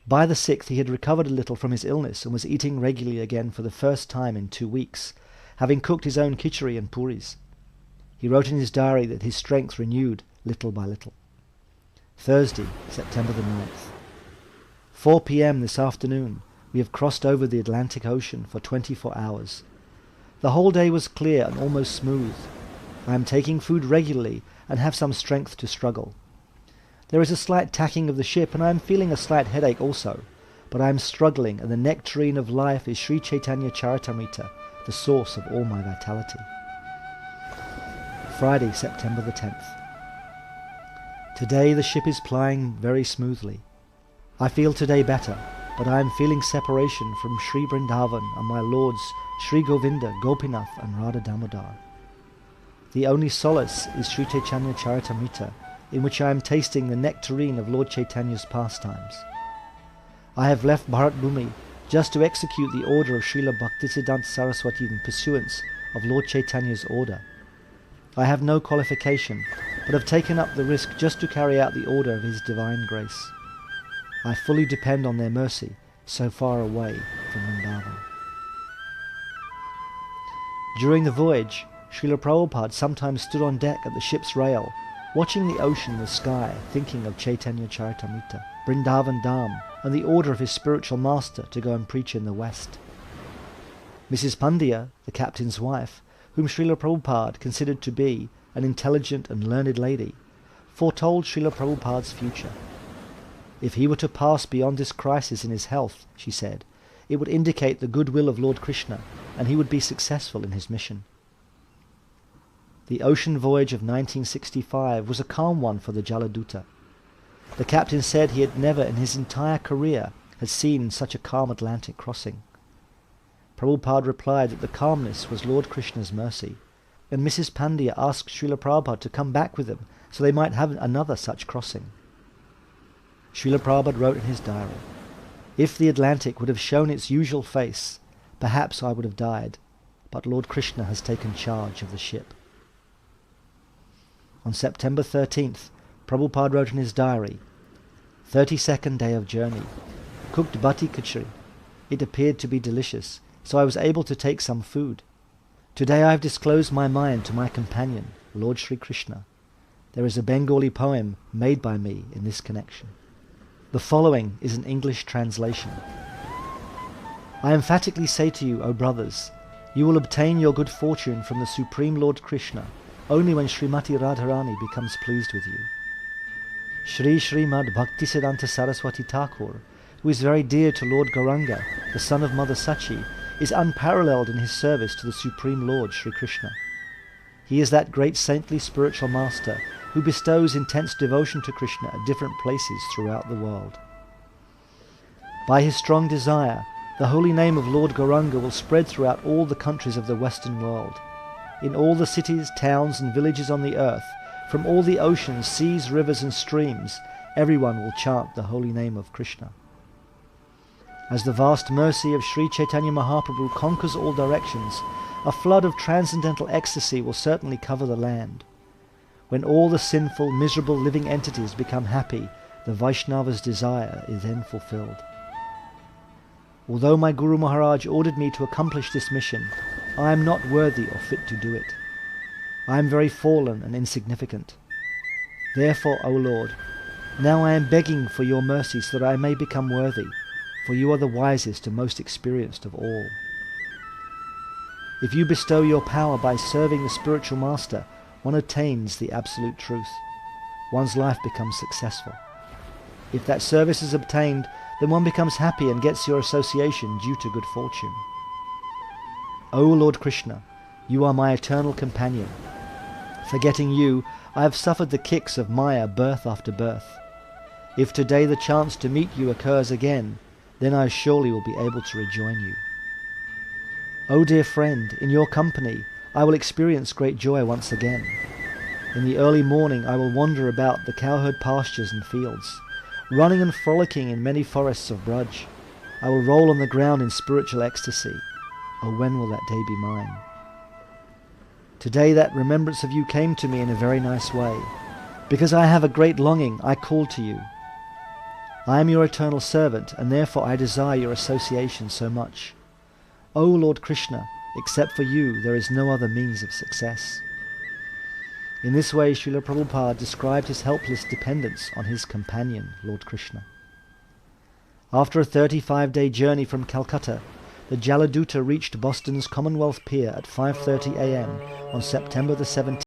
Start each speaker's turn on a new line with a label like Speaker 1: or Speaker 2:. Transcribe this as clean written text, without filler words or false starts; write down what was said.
Speaker 1: By the 6th he had recovered a little from his illness and was eating regularly again for the first time in 2 weeks, having cooked his own khichdi and puris. He wrote in his diary that his strength renewed little by little. Thursday, September the 9th. 4 p.m. this afternoon, we have crossed over the Atlantic Ocean for 24 hours. The whole day was clear and almost smooth. I am taking food regularly and have some strength to struggle. There is a slight tacking of the ship and I am feeling a slight headache also, but I am struggling and the nectarine of life is Sri Chaitanya Charitamrita, the source of all my vitality. Friday, September the 10th. Today the ship is plying very smoothly. I feel today better, but I am feeling separation from Sri Vrindavan and my lords Sri Govinda, Gopinath and Radha Damodar. The only solace is Sri Chaitanya Charitamrita, in which I am tasting the nectarine of Lord Chaitanya's pastimes. I have left Bharat Bhumi just to execute the order of Srila Bhaktisiddhanta Saraswati in pursuance of Lord Chaitanya's order. I have no qualification, but have taken up the risk just to carry out the order of His divine grace. I fully depend on their mercy, so far away from Vrindavan. During the voyage, Srila Prabhupada sometimes stood on deck at the ship's rail, watching the ocean and the sky, thinking of Chaitanya Charitamrita, Vrindavan Dham, and the order of his spiritual master to go and preach in the West. Mrs. Pandya, the captain's wife, whom Srila Prabhupada considered to be an intelligent and learned lady, foretold Srila Prabhupada's future. If he were to pass beyond this crisis in his health, she said, it would indicate the goodwill of Lord Krishna, and he would be successful in his mission. The ocean voyage of 1965 was a calm one for the Jaladuta. The captain said he had never in his entire career had seen such a calm Atlantic crossing. Prabhupada replied that the calmness was Lord Krishna's mercy, and Mrs. Pandya asked Srila Prabhupada to come back with them so they might have another such crossing. Srila Prabhupada wrote in his diary, "If the Atlantic would have shown its usual face, perhaps I would have died, but Lord Krishna has taken charge of the ship." On September 13th, Prabhupada wrote in his diary, 32nd day of journey, cooked bhati khichdi. It appeared to be delicious, so I was able to take some food. Today I have disclosed my mind to my companion, Lord Sri Krishna. There is a Bengali poem made by me in this connection. The following is an English translation. I emphatically say to you, O brothers, you will obtain your good fortune from the Supreme Lord Krishna only when Srimati Radharani becomes pleased with you. Shri Srimad Bhaktisiddhanta Saraswati Thakur, who is very dear to Lord Gauranga, the son of Mother Sachi, is unparalleled in his service to the Supreme Lord Sri Krishna. He is that great saintly spiritual master who bestows intense devotion to Krishna at different places throughout the world. By his strong desire, the holy name of Lord Gauranga will spread throughout all the countries of the Western world. In all the cities, towns and villages on the earth, from all the oceans, seas, rivers and streams, everyone will chant the holy name of Krishna. As the vast mercy of Sri Chaitanya Mahaprabhu conquers all directions, a flood of transcendental ecstasy will certainly cover the land. When all the sinful, miserable living entities become happy, the Vaishnava's desire is then fulfilled. Although my Guru Maharaj ordered me to accomplish this mission, I am not worthy or fit to do it. I am very fallen and insignificant. Therefore, O Lord, now I am begging for your mercy so that I may become worthy, for you are the wisest and most experienced of all. If you bestow your power by serving the spiritual master, one attains the absolute truth. One's life becomes successful. If that service is obtained, then one becomes happy and gets your association due to good fortune. O Lord Krishna, you are my eternal companion. Forgetting you, I have suffered the kicks of Maya birth after birth. If today the chance to meet you occurs again, then I surely will be able to rejoin you. O dear friend, in your company I will experience great joy once again. In the early morning I will wander about the cowherd pastures and fields, running and frolicking in many forests of Braj. I will roll on the ground in spiritual ecstasy. Oh, when will that day be mine? Today that remembrance of you came to me in a very nice way. Because I have a great longing, I call to you. I am your eternal servant, and therefore I desire your association so much. O Lord Krishna, except for you there is no other means of success. In this way Srila Prabhupada described his helpless dependence on his companion, Lord Krishna. After a 35-day journey from Calcutta, the Jaladuta reached Boston's Commonwealth Pier at 5:30 a.m. on September the 17th.